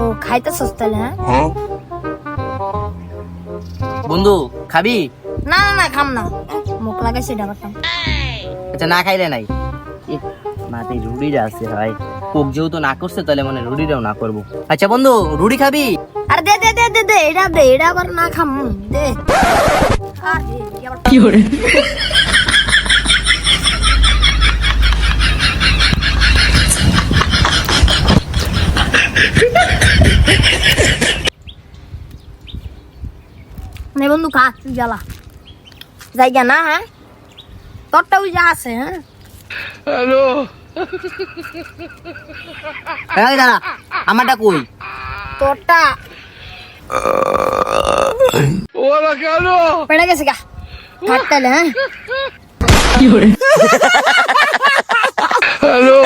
ও খাইতেছস তাহলে? হ্যাঁ বন্ধু খাবি? না না না খাম না, মুখ লাগাইছে ডাবারটা। আচ্ছা না খাইলে নাই। মাতে রুটিটা আছে ভাই, কোক যেহেতু না করছে তাহলে মানে রুটিটাও না করবো। আচ্ছা বন্ধু রুটি খাবি? আরে দে দে দে দে দে, এটা দে, এটা আবার না খাম, দে। আর দে, আবার কি করে? নে বন্ধু খা, তুই জ্বালা জায়গা না। হ্যাঁ তোরটা ওই যা আছে। হ্যাঁ হ্যালো দাঁড়া, আমারটা কই? তোরটা ওরা কেন পেড়ে গেছে গা, থাক তাহলে। হ্যাঁ কি করে? হ্যালো